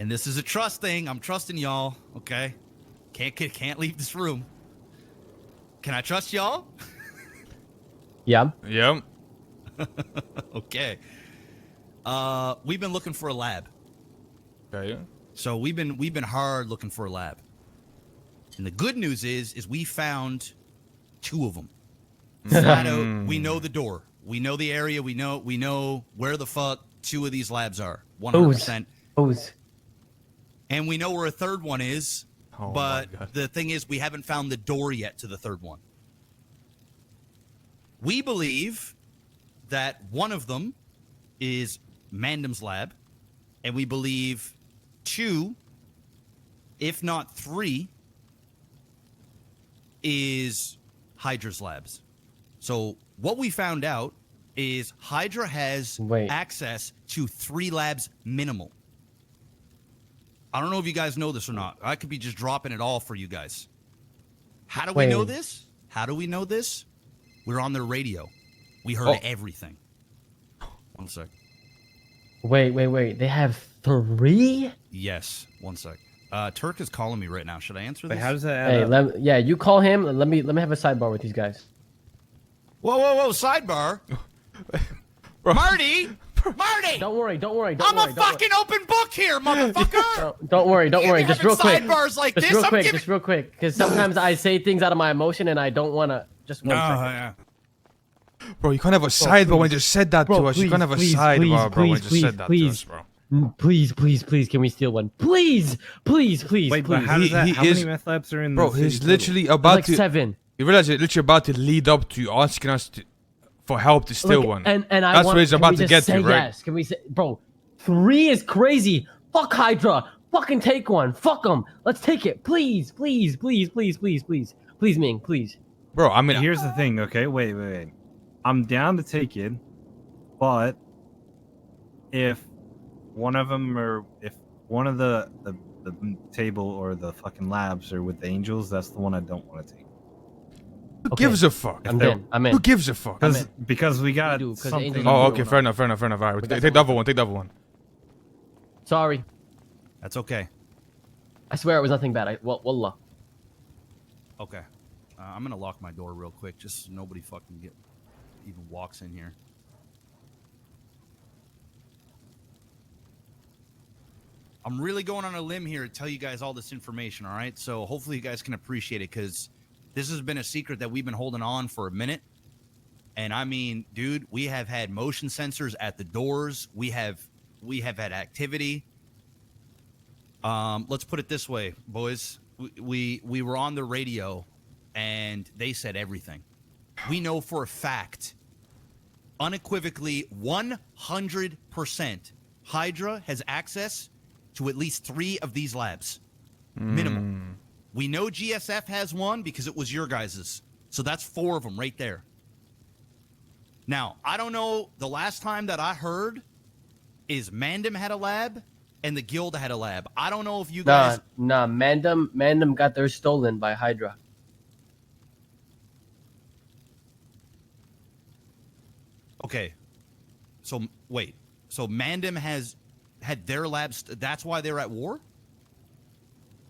And this is a trust thing. I'm trusting y'all, okay? Can't leave this room. Can I trust y'all? Yeah. Yep. Okay. We've been looking for a lab. Okay. So we've been hard looking for a lab. And the good news is we found 2 of them. Flat out, we know the door. We know the area. We know where the fuck 2 of these labs are. 100%. Who's? And we know where a 3rd one is. Oh, but my God. the thing is, we haven't found the door yet to the 3rd one. We believe that one of them is Mandem's lab, and we believe 2, if not 3, is Hydra's labs. So what we found out is Hydra has access to 3 labs minimal. I don't know if you guys know this or not. I could be just dropping it all for you guys. How do we know this? How do we know this? We're on their radio. We heard everything. One sec. Wait. They have 3? Yes. One sec. Turk is calling me right now. Should I answer this? Wait, how does that add up? Yeah, you call him. Let me have a sidebar with these guys. Whoa, sidebar. Marty! Marty! Don't worry. I'm a fucking open book here, motherfucker! Don't worry. Just real quick. Sidebars like this. Just real quick. Because sometimes I say things out of my emotion and I don't want to. Just one second. Yeah. Bro, you can't have a sidebar when you just said that to us. You can't have a sidebar, bro, when you just said that to us, bro. Please, can we steal one? Please. Wait, but how does that? How many meth labs are in? Bro, the he's city literally about like to. 7. You realize it's literally about to lead up to asking us for help to steal one. And that's where he's about to get to, right? Yes. Can we say, bro? 3 is crazy. Fuck Hydra. Fucking take one. Fuck them. Let's take it, please, Ming, please. Bro, I mean, Here's the thing, okay? Wait. I'm down to take it, but if one of them or if one of the table or the fucking labs are with the angels, that's the one I don't want to take. who gives a fuck? I'm in. Who gives a fuck? Because we got We do, 'cause the something. angels Oh, okay, fair enough. All right, take the other one. Sorry. That's okay. I swear it was nothing bad. Wallah. Okay. I'm gonna lock my door real quick, just so nobody fucking even walks in here. I'm really going on a limb here to tell you guys all this information, all right? So hopefully you guys can appreciate it, because this has been a secret that we've been holding on for a minute. And I mean, dude, we have had motion sensors at the doors. We have had activity. Let's put it this way, boys. We were on the radio, and they said everything. We know for a fact, unequivocally, 100%, Hydra has access to at least 3 of these labs. Minimum. We know GSF has one because it was your guys's. So that's 4 of them right there. Now, I don't know, the last time that I heard is Mandem had a lab and the guild had a lab. I don't know if you guys... Nah, Mandem got theirs stolen by Hydra. Okay. So, wait. So Mandem had their labs... That's why they're at war?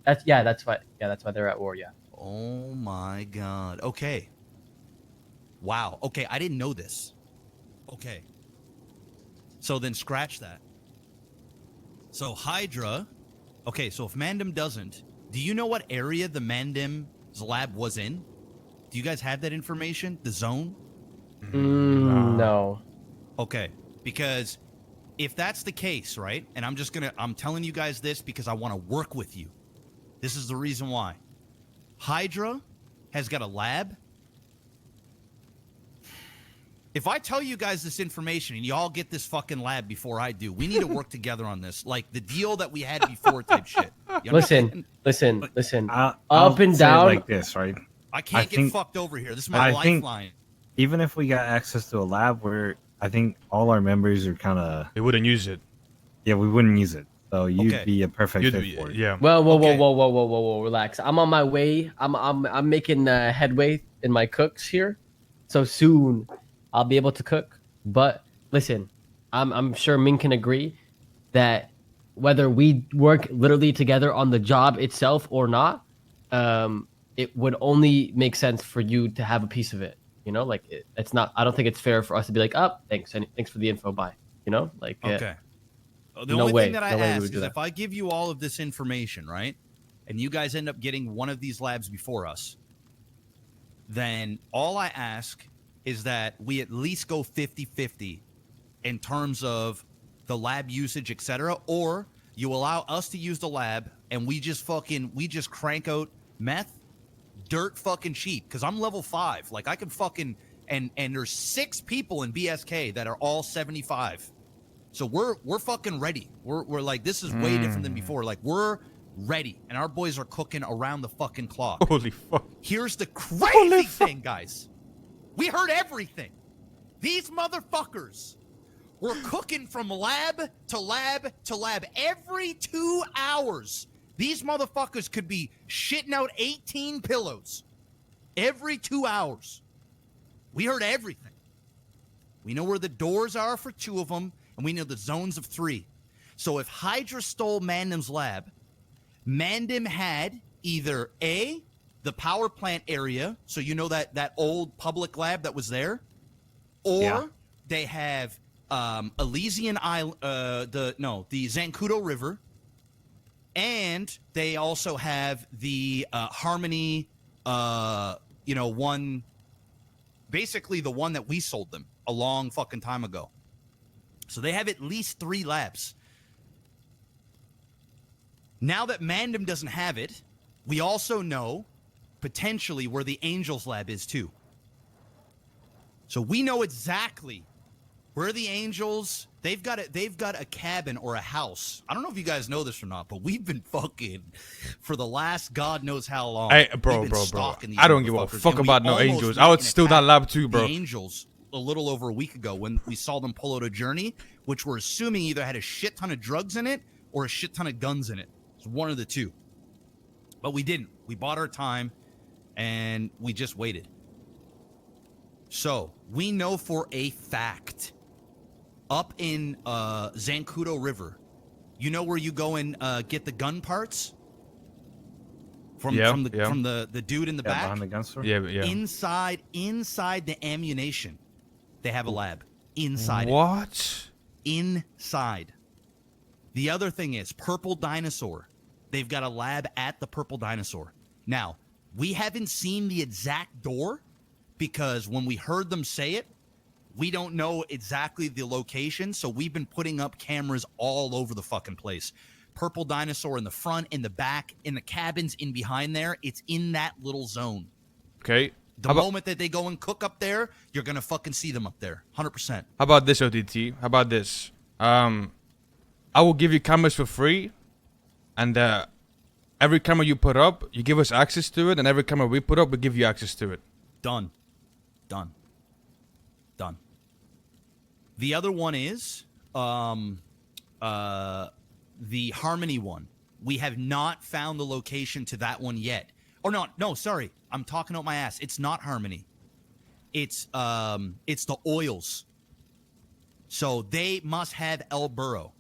That's why they're at war, yeah. Oh my god. Okay. Wow. Okay, I didn't know this. Okay. So then scratch that. So Hydra... Okay, so if Mandem doesn't... Do you know what area the Mandem's lab was in? Do you guys have that information? The zone? No. Okay, because if that's the case, right? And I'm telling you guys this because I want to work with you. This is the reason why. Hydra has got a lab. If I tell you guys this information and y'all get this fucking lab before I do, we need to work together on this. Like the deal that we had before type shit. You Listen. I'll Up and say it down. like this, right? I can't get fucked over here. This is my lifeline. Even if we got access to a lab where I think all our members are kind of... They wouldn't use it. Yeah, we wouldn't use it. So you'd be a perfect fit for it. Yeah. Whoa, relax. I'm on my way. I'm making headway in my cooks here. So soon I'll be able to cook. But listen, I'm sure Ming can agree that whether we work literally together on the job itself or not, it would only make sense for you to have a piece of it. You know, like it's not. I don't think it's fair for us to be like, "Oh, thanks for the info, bye." You know, like Okay. The no only way, thing that I no way we ask would do is that. if I give you all of this information, right, and you guys end up getting one of these labs before us, then all I ask is that we at least go 50-50 in terms of the lab usage, etc., or you allow us to use the lab and we just crank out meth dirt fucking cheap because I'm level 5. Like I can fucking and there's 6 people in BSK that are all 75. So we're fucking ready. We're like, this is way different than before. Like we're ready and our boys are cooking around the fucking clock. Holy fuck. Here's the crazy thing, guys. We heard everything. These motherfuckers were cooking from lab to lab to lab every 2 hours. These motherfuckers could be shitting out 18 pillows every 2 hours. We heard everything. We know where the doors are for 2 of them, and we know the zones of 3. So if Hydra stole Mandem's lab, Mandem had either A, the power plant area, so you know that old public lab that was there, or they have Elysian Island, the Zancudo River, and they also have the Harmony, one, basically the one that we sold them a long fucking time ago. So they have at least 3 labs. Now that Mandem doesn't have it, we also know potentially where the Angels lab is too. So we know exactly where the Angels, they've got a cabin or a house. I don't know if you guys know this or not, but we've been fucking for the last God knows how long. Hey, bro. I don't give a fuck about no Angels. I would steal that lab too, bro. The Angels a little over a week ago when we saw them pull out a journey, which we're assuming either had a shit ton of drugs in it or a shit ton of guns in it. It's one of the two. But we didn't. We bought our time and we just waited. So we know for a fact up in Zancudo River, you know where you go and get the gun parts from the dude in the back behind the gun store. Yeah. inside the ammunition. They have a lab inside. What? Inside. The other thing is Purple Dinosaur. They've got a lab at the Purple Dinosaur. Now, we haven't seen the exact door because when we heard them say it, we don't know exactly the location, so we've been putting up cameras all over the fucking place. Purple Dinosaur in the front, in the back, in the cabins, in behind there. It's in that little zone. Okay. The moment that they go and cook up there, you're going to fucking see them up there. 100%. How about this, OTT? How about this? I will give you cameras for free, and every camera you put up, you give us access to it, and every camera we put up, we give you access to it. Done. The other one is the Harmony one. We have not found the location to that one yet. Or no, sorry. I'm talking out my ass. It's not Harmony. It's the oils. So they must have El Burro.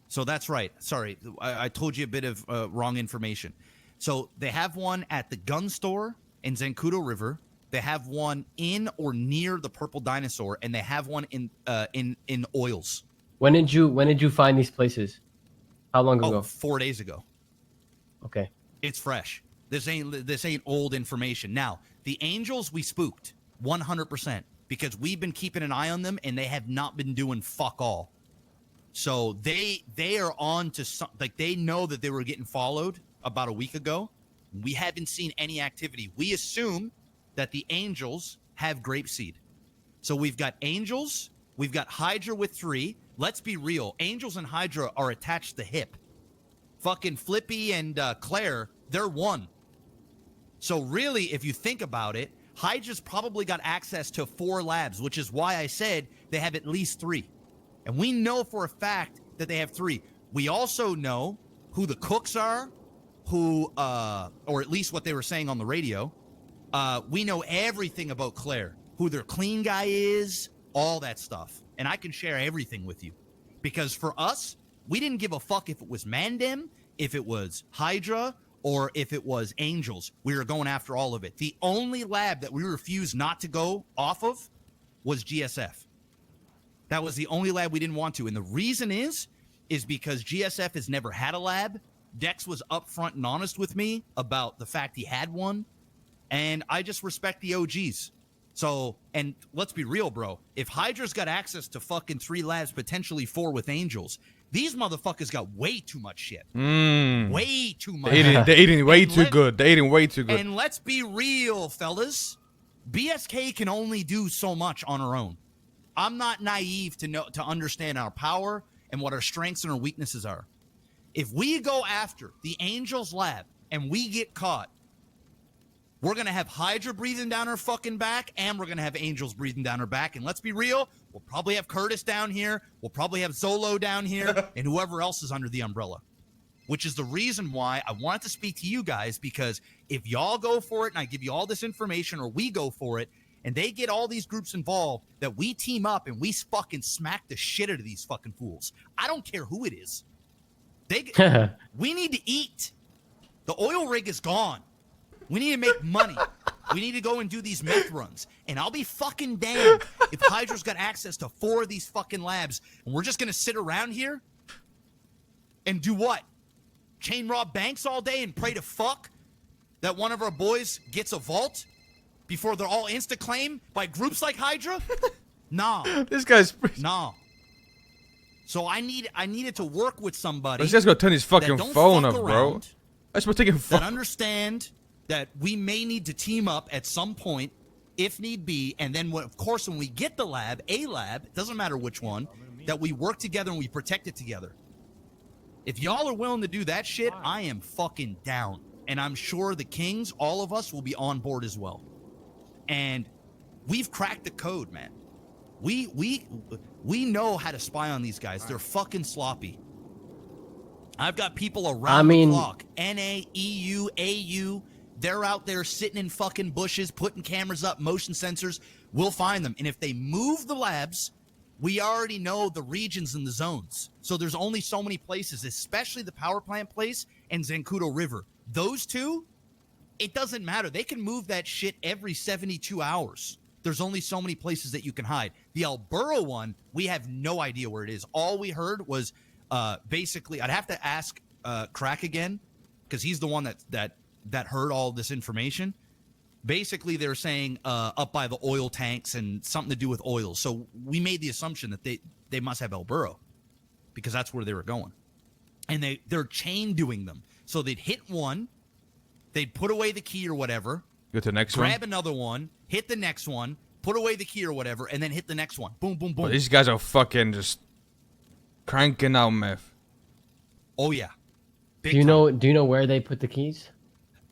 So that's right. Sorry, I told you a bit of wrong information. So they have one at the gun store in Zancudo River. They have one in or near the Purple Dinosaur, and they have one in oils. When did you find these places? How long ago? 4 days ago. Okay. It's fresh. This ain't old information. Now, the Angels we spooked 100% because we've been keeping an eye on them and they have not been doing fuck all. So they are on to some, like they know that they were getting followed about a week ago. We haven't seen any activity. We assume that the Angels have grapeseed. So we've got Angels, we've got Hydra with 3. Let's be real. Angels and Hydra are attached to the hip. Fucking Flippy and Claire, they're one. So really, if you think about it, Hydra's probably got access to 4 labs, which is why I said they have at least 3. And we know for a fact that they have 3. We also know who the cooks are, who, or at least what they were saying on the radio. We know everything about Claire, who their clean guy is, all that stuff. And I can share everything with you. Because for us, We didn't give a fuck if it was Mandem, if it was Hydra, or if it was Angels. We were going after all of it. The only lab that we refused not to go off of was GSF. That was the only lab we didn't want to. And the reason is because GSF has never had a lab. Dex was upfront and honest with me about the fact he had one. And I just respect the OGs. So, and let's be real, bro. If Hydra's got access to fucking 3 labs, potentially 4 with Angels, these motherfuckers got way too much shit. Way too much. They're eating way too good. They're eating way too good. And let's be real, fellas. BSK can only do so much on her own. I'm not naive to understand our power and what our strengths and our weaknesses are. If we go after the Angels lab and we get caught, we're going to have Hydra breathing down her fucking back, and we're going to have Angels breathing down her back. And let's be real, we'll probably have Curtis down here, we'll probably have Zolo down here, and whoever else is under the umbrella. Which is the reason why I wanted to speak to you guys, because if y'all go for it and I give you all this information, or we go for it, and they get all these groups involved, that we team up and we fucking smack the shit out of these fucking fools. I don't care who it is. We need to eat. The oil rig is gone. We need to make money. We need to go and do these meth runs. And I'll be fucking damned if Hydra's got access to 4 of these fucking labs and we're just going to sit around here and do what? Chain rob banks all day and pray to fuck that one of our boys gets a vault before they're all insta-claimed by groups like Hydra? Nah. This guy's... Nah. So I needed to work with somebody. Let's just go turn his fucking phone up, bro. Around, Let's go take a phone. that understand that we may need to team up at some point, if need be, and then, of course, when we get the lab, a lab, it doesn't matter which one, that we work together and we protect it together. If y'all are willing to do that shit, I am fucking down. And I'm sure the Kings, all of us, will be on board as well. And we've cracked the code, man. We know how to spy on these guys. They're fucking sloppy. I've got people around the clock. NA, EU, AU. They're out there sitting in fucking bushes, putting cameras up, motion sensors. We'll find them. And if they move the labs, we already know the regions and the zones. So there's only so many places, especially the power plant place and Zancudo River. Those two, it doesn't matter. They can move that shit every 72 hours. There's only so many places that you can hide. The Alburo one, we have no idea where it is. All we heard was basically, I'd have to ask Crack again, because he's the one that heard all this information. Basically, they're saying up by the oil tanks and something to do with oil. So we made the assumption that they must have Alburo, because that's where they were going. And they're chain doing them. So they'd hit one, they'd put away the key or whatever, go to the next one, grab another one, hit the next one, put away the key or whatever, and then hit the next one. Boom, boom, boom. But these guys are fucking just cranking out meth. Oh yeah. Big Do you time. know where they put the keys?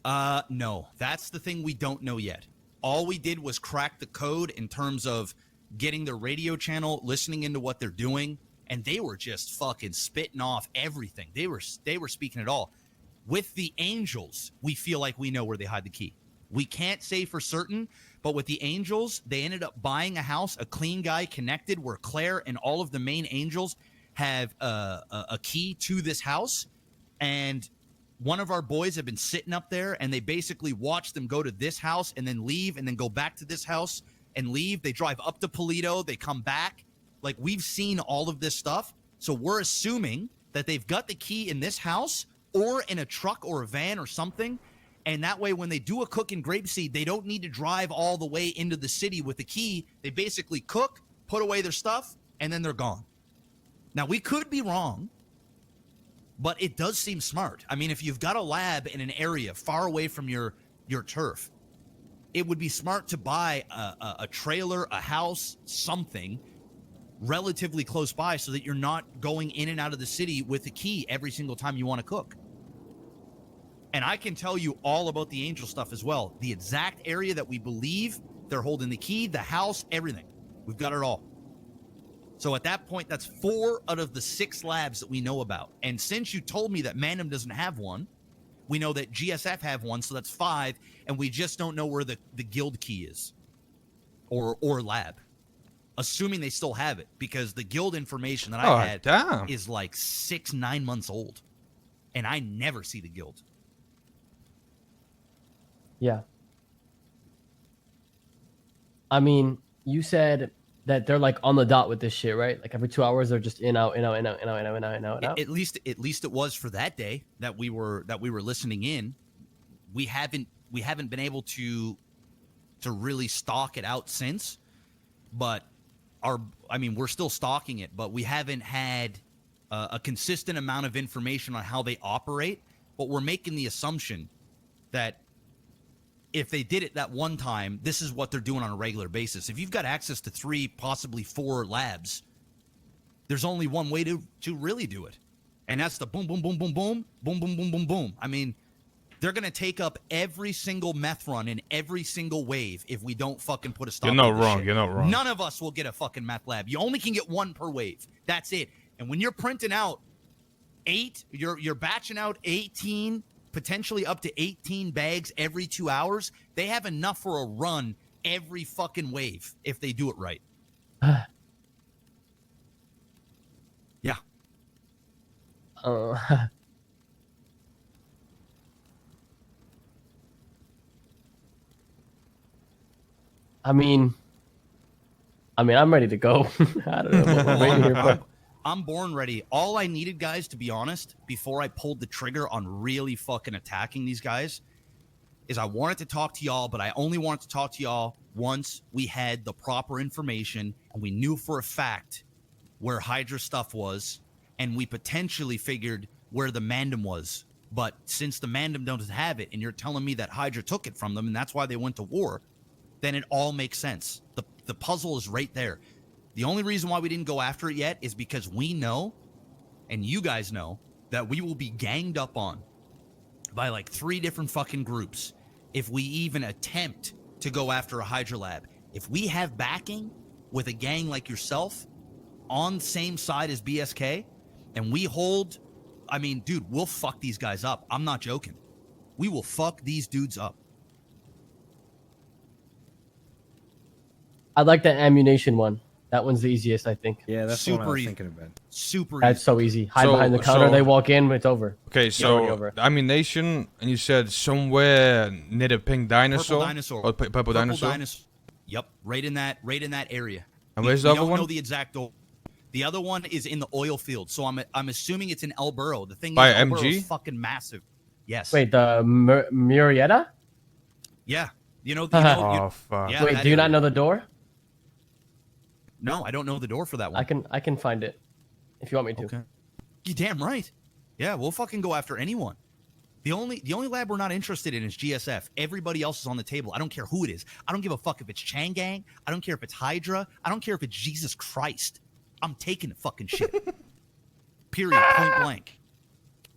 No. That's the thing we don't know yet. All we did was crack the code in terms of getting their radio channel, listening into what they're doing, and they were just fucking spitting off everything. They were speaking it all. With the Angels, we feel like we know where they hide the key. We can't say for certain, but with the Angels, they ended up buying a house, a clean guy connected, where Claire and all of the main Angels have a key to this house. And one of our boys have been sitting up there, and they basically watch them go to this house and then leave and then go back to this house and leave. They drive up to Polito. They come back. Like, we've seen all of this stuff. So we're assuming that they've got the key in this house or in a truck or a van or something. And that way, when they do a cook in Grapeseed, they don't need to drive all the way into the city with the key. They basically cook, put away their stuff, and then they're gone. Now, we could be wrong, but it does seem smart. I mean, if you've got a lab in an area far away from your turf, it would be smart to buy a trailer, a house, something relatively close by so that you're not going in and out of the city with the key every single time you want to cook. And I can tell you all about the Angel stuff as well. The exact area that we believe they're holding the key, the house, everything. We've got it all. So at that point, that's 4 out of the 6 labs that we know about. And since you told me that Mandem doesn't have one, we know that GSF have one, so that's 5, and we just don't know where the guild key is or lab. assuming they still have it, because the guild information that Oh, I had damn. is like 6-9 months old, and I never see the guild. Yeah. I mean, you said that they're like on the dot with this shit, right? Like every 2 hours, they're just in, out, in, out, in, out, in, out, in, out, in, out, in, out, in, out. At least it was for that day that we were listening in. We haven't been able to really stalk it out since, but we're still stalking it, but we haven't had a consistent amount of information on how they operate. But we're making the assumption that if they did it that one time, this is what they're doing on a regular basis. If you've got access to 3, possibly 4 labs, there's only one way to really do it. And that's the boom, boom, boom, boom, boom, boom, boom, boom, boom, boom. I mean, they're going to take up every single meth run in every single wave if we don't fucking put a stop to this shit. You're not wrong. None of us will get a fucking meth lab. You only can get 1 per wave. That's it. And when you're printing out 8, you're batching out 18, potentially up to 18 bags every 2 hours. They have enough for a run every fucking wave if they do it right. Yeah. I mean, I'm ready to go. I don't know what we're waiting here for. I'm born ready. All I needed, guys, to be honest, before I pulled the trigger on really fucking attacking these guys, is I wanted to talk to y'all, but I only wanted to talk to y'all once we had the proper information and we knew for a fact where Hydra stuff was, and we potentially figured where the Mandem was. But since the Mandem doesn't have it, and you're telling me that Hydra took it from them, and that's why they went to war, then it all makes sense. The puzzle is right there. The only reason why we didn't go after it yet is because we know, and you guys know, that we will be ganged up on by like 3 different fucking groups if we even attempt to go after a Hydra lab. If we have backing with a gang like yourself on the same side as BSK, and we hold, I mean, dude, we'll fuck these guys up. I'm not joking. We will fuck these dudes up. I like the ammunition one. That one's the easiest, I think. Yeah, that's what I was easy. thinking about. Super That's easy. so easy. Hide behind the counter. They walk in. It's over. Okay, It's already so over. the ammunition, and you said somewhere near the pink dinosaur? Purple dinosaur. Or purple dinosaur? Yep, right in that area. And where's the other one? We one? don't know the exact. The other one is in the oil field, so I'm assuming it's in El Burro. The thing By is, El Burro MG? is fucking massive. Yes. Wait, the Murrieta? Yeah. Oh, fuck. Yeah, Wait, that do you not area. know the door? No, I don't know the door for that one. I can find it if you want me to. Okay. You damn right. Yeah, we'll fucking go after anyone. The only lab we're not interested in is GSF. Everybody else is on the table. I don't care who it is. I don't give a fuck if it's Chang Gang. I don't care if it's Hydra. I don't care if it's Jesus Christ. I'm taking the fucking shit. Period. Point blank.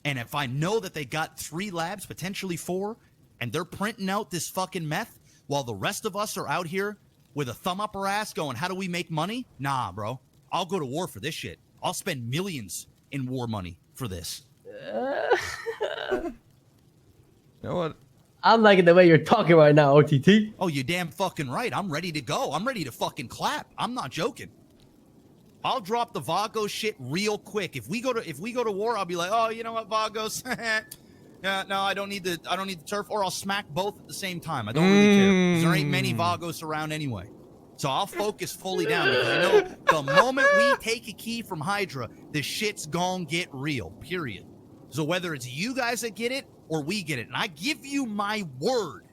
And if I know that they got 3 labs, potentially 4, and they're printing out this fucking meth while the rest of us are out here with a thumb up our ass going, how do we make money? Nah, bro. I'll go to war for this shit. I'll spend millions in war money for this. You know what? I'm liking the way you're talking right now, OTT. Oh, you damn fucking right. I'm ready to go. I'm ready to fucking clap. I'm not joking. I'll drop the Vago shit real quick. If we go to war, I'll be like, oh, you know what, Vagos? Yeah, no, I don't need the turf, or I'll smack both at the same time. I don't really care. 'Cause there ain't many Vagos around anyway. So I'll focus fully down because you know the moment we take a key from Hydra, the shit's gonna get real. Period. So whether it's you guys that get it or we get it, and I give you my word,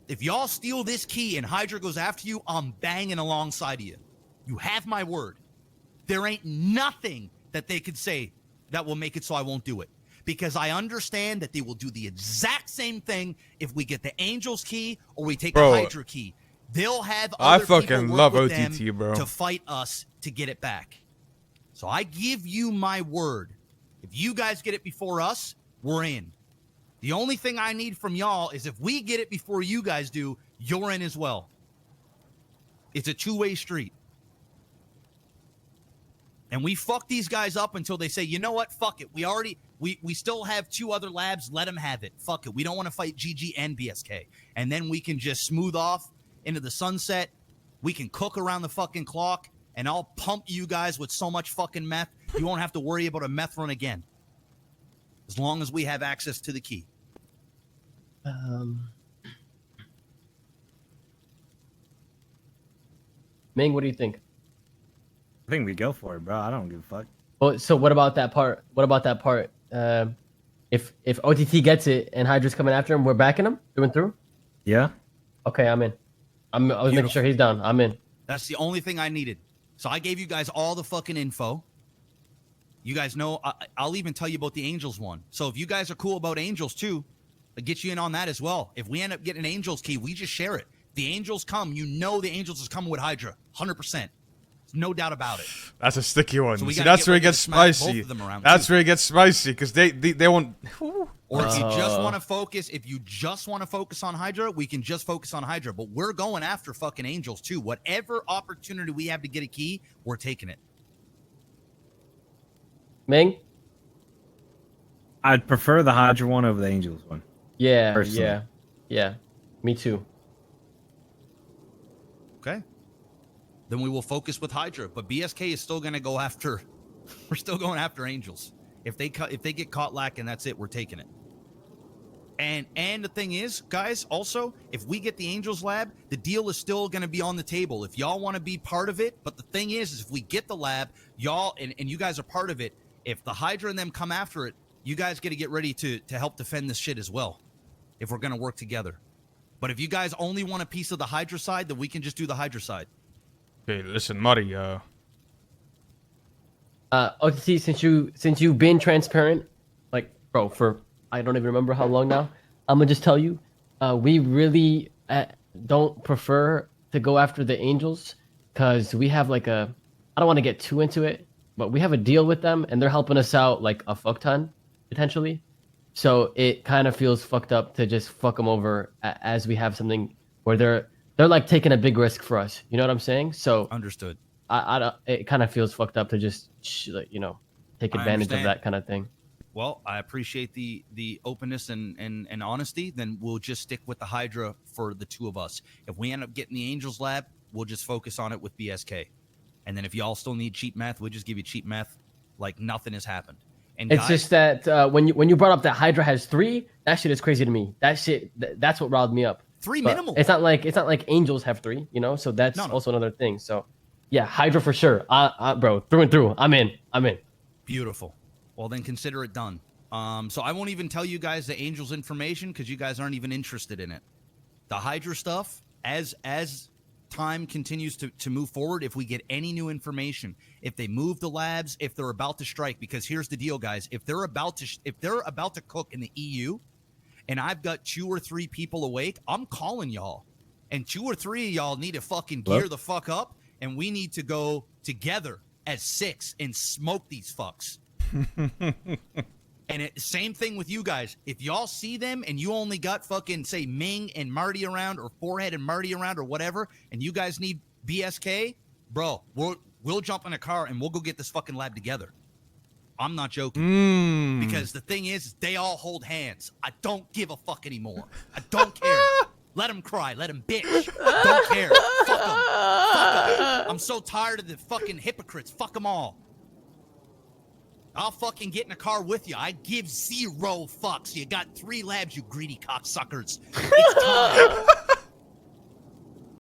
if y'all steal this key and Hydra goes after you, I'm banging alongside of you. You have my word. There ain't nothing that they could say that will make it so I won't do it. Because I understand that they will do the exact same thing if we get the Angel's key or we take Bro, the Hydra key. They'll have I other people fucking work love with OTT, them bro. to fight us to get it back. So I give you my word. If you guys get it before us, we're in. The only thing I need from y'all is if we get it before you guys do, you're in as well. It's a two-way street. And we fuck these guys up until they say, you know what? Fuck it. We still have 2 other labs. Let them have it. Fuck it. We don't want to fight GG and BSK. And then we can just smooth off into the sunset We can cook around the fucking clock, and I'll pump you guys with so much fucking meth, you won't have to worry about a meth run again. As long as we have access to the key. Ming, what do you think? I think we go for it, bro. I don't give a fuck. Well, so what about that part? What about that part? If OTT gets it and Hydra's coming after him, we're backing him through and through. Yeah. Okay, I'm in. I was making Beautiful. sure he's down. I'm in. That's the only thing I needed. So I gave you guys all the fucking info. You guys know, I'll even tell you about the Angels one. So if you guys are cool about Angels too, I'll get you in on that as well. If we end up getting an Angels key, we just share it. The Angels come, you know the Angels is coming with Hydra. 100%. No doubt about it. That's a sticky one. So we See, gotta that's get where it ready to gets smack both spicy. of them around, That's too. where it gets spicy because they won't. Or if you just want to focus, on Hydra, we can just focus on Hydra. But we're going after fucking Angels too. Whatever opportunity we have to get a key, we're taking it. Ming? I'd prefer the Hydra one over the Angels one. Yeah, Personally. yeah. Me too. Okay. Then we will focus with Hydra. But BSK is still going to go after. We're still going after Angels. If they get caught lacking, that's it. We're taking it. And the thing is, guys, also, if we get the Angels lab, the deal is still going to be on the table. If y'all want to be part of it, but the thing is if we get the lab, y'all and you guys are part of it. If the Hydra and them come after it, you guys got to get ready to help defend this shit as well. If we're going to work together. But if you guys only want a piece of the Hydra side, then we can just do the Hydra side. Okay, listen, Muddy. OTT, since you've been transparent, like, bro, for I don't even remember how long now. I'm gonna just tell you, we really don't prefer to go after the Angels because we have like I don't want to get too into it, but we have a deal with them and they're helping us out like a fuck ton potentially. So it kind of feels fucked up to just fuck them over as we have something where they're like taking a big risk for us. You know what I'm saying? So Understood. it kind of feels fucked up to just take advantage of that kind of thing. Well, I appreciate the openness and honesty. Then we'll just stick with the Hydra for the two of us. If we end up getting the Angels lab, we'll just focus on it with BSK. And then if y'all still need cheap meth, we'll just give you cheap meth like nothing has happened. And It's guys, just that when you brought up that Hydra has 3, that shit is crazy to me. That shit, that's what riled me up. 3 But minimal. It's not like Angels have 3, so that's No. also another thing. So yeah, Hydra for sure. Bro, through and through. I'm in. Beautiful. Well, then consider it done. So I won't even tell you guys the Angels information because you guys aren't even interested in it. The Hydra stuff, as time continues to move forward, if we get any new information, if they move the labs, if they're about to strike, because here's the deal, guys. If they're about to cook in the EU, and I've got 2 or 3 people awake, I'm calling y'all. And 2 or 3 of y'all need to fucking gear the fuck up, and we need to go together as 6 and smoke these fucks. And same thing with you guys. If y'all see them and you only got fucking, say, Ming and Marty around, or Forehead and Marty around, or whatever, and you guys need BSK, bro, we'll jump in a car and we'll go get this fucking lab together. I'm not joking. Because the thing is, they all hold hands. I don't give a fuck anymore. I don't care. Let them cry. Let them bitch. Don't care. Fuck them. Fuck them. I'm so tired of the fucking hypocrites. Fuck them all. I'll fucking get in a car with you. I give 0 fucks. You got 3 labs, you greedy cocksuckers. It's time.